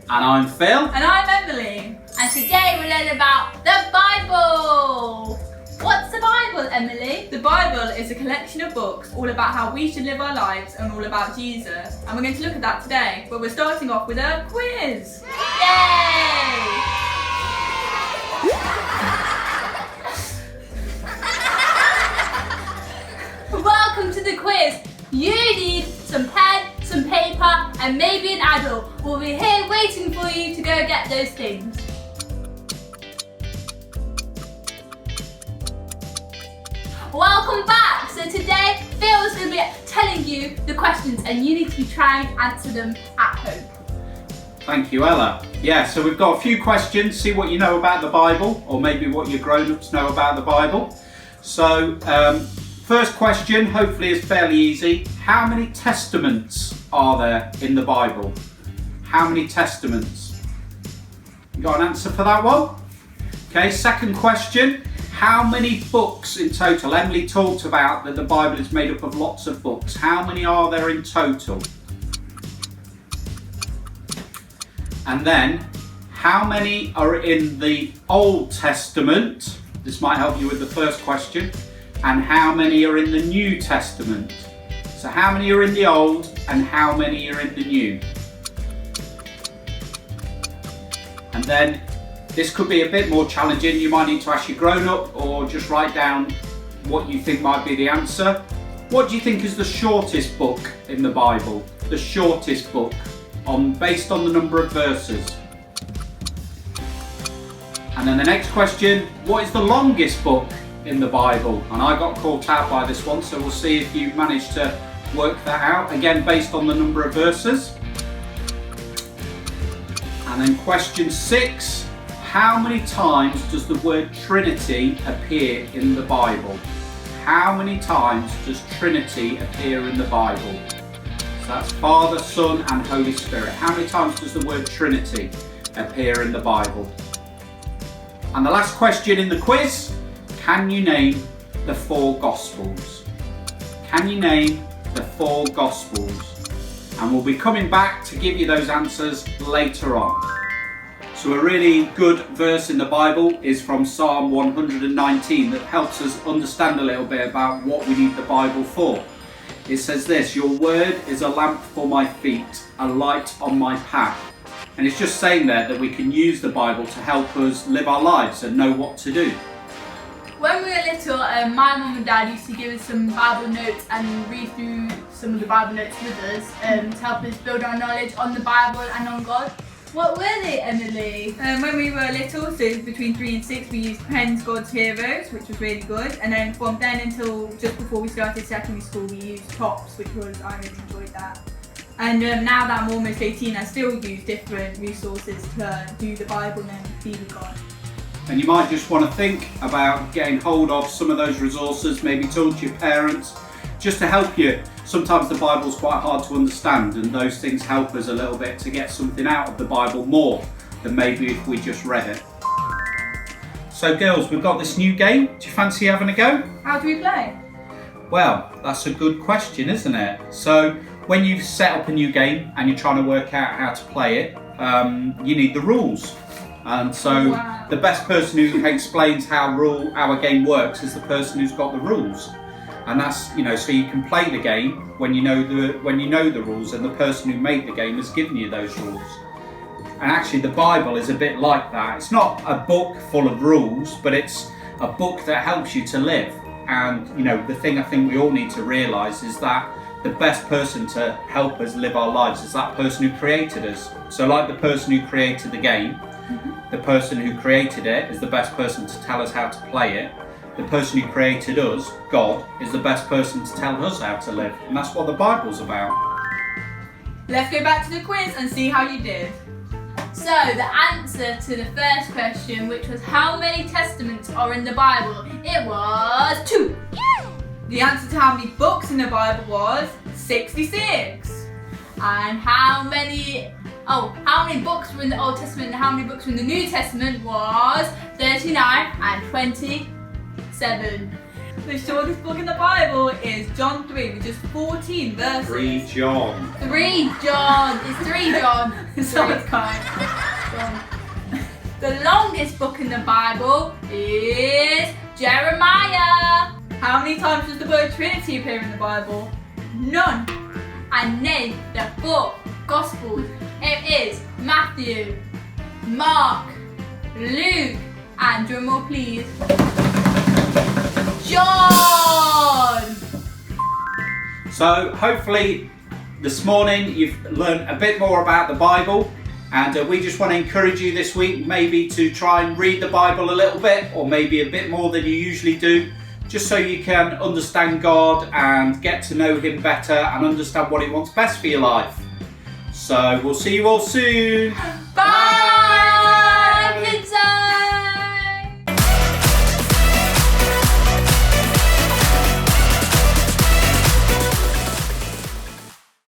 And I'm Phil. And I'm Emily. And today we're learning about the Bible. What's the Bible, Emily? The Bible is a collection of books all about how we should live our lives and all about Jesus. And we're going to look at that today. But we're starting off with a quiz. Yay! Welcome to the quiz. You need some pen, some paper, and maybe an adult. We'll be here waiting for you to go get those things. Welcome back. So today, Phil's going to be telling you the questions and you need to be trying to answer them at home. Thank you, Ella. Yeah, so we've got a few questions. See what you know about the Bible, or maybe what your grown-ups know about the Bible. So, first question, hopefully is fairly easy. How many testaments are there in the Bible? How many testaments? You got an answer for that one? Okay, second question. How many books in total? Emily talked about that the Bible is made up of lots of books. How many are there in total? And then, how many are in the Old Testament? This might help you with the first question. And how many are in the New Testament? So how many are in the Old and how many are in the New? And then this could be a bit more challenging. You might need to ask your grown-up or just write down what you think might be the answer. What do you think is the shortest book in the Bible? The shortest book based on the number of verses. And then the next question, what is the longest book in the Bible? And I got caught out by this one, so we'll see if you've managed to work that out. Again, based on the number of verses. And then question 6, how many times does the word Trinity appear in the Bible? How many times does Trinity appear in the Bible? So that's Father, Son and Holy Spirit. How many times does the word Trinity appear in the Bible? And the last question in the quiz, can you name the 4 Gospels? Can you name the 4 Gospels? And we'll be coming back to give you those answers later on. So a really good verse in the Bible is from Psalm 119 that helps us understand a little bit about what we need the Bible for. It says this, your word is a lamp for my feet, a light on my path. And it's just saying there that we can use the Bible to help us live our lives and know what to do. When we were little, my mum and dad used to give us some Bible notes and read through some of the Bible notes with us to help us build our knowledge on the Bible and on God. What were they, Emily? When we were little, so between 3 and 6, we used Penn's God's Heroes, which was really good. And then from then until just before we started secondary school, we used Tops, which was, I really enjoyed that. And now that I'm almost 18, I still use different resources to do the Bible and be with God. And you might just want to think about getting hold of some of those resources, maybe talk to your parents, just to help you. Sometimes the Bible's quite hard to understand, and those things help us a little bit to get something out of the Bible more than maybe if we just read it. So girls, we've got this new game. Do you fancy having a go? How do we play? Well, that's a good question, isn't it? So when you've set up a new game and you're trying to work out how to play it, you need the rules. And so the best person who explains how our game works is the person who's got the rules. And that's, so you can play the game when you know the rules, and the person who made the game has given you those rules. And actually the Bible is a bit like that. It's not a book full of rules, but it's a book that helps you to live. And the thing I think we all need to realise is that the best person to help us live our lives is that person who created us. So like the person who created the game, the person who created it is the best person to tell us how to play it. The person who created us, God, is the best person to tell us how to live. And that's what the Bible's about. Let's go back to the quiz and see how you did. So the answer to the first question, which was how many testaments are in the Bible, it was 2. The answer to how many books in the Bible was 66. And how many books were in the Old Testament and how many books were in the New Testament was 39 and 27. The shortest book in the Bible is John 3, with just 14 verses. 3 John. 3 John. It's 3 John. So it's kind. John. The longest book in the Bible is Jeremiah. How many times does the word Trinity appear in the Bible? None. And name the 4 Gospels. It is Matthew, Mark, Luke, and drum roll please, John. So hopefully this morning you've learned a bit more about the Bible, and we just want to encourage you this week maybe to try and read the Bible a little bit, or maybe a bit more than you usually do, just so you can understand God and get to know Him better and understand what He wants best for your life. So we'll see you all soon.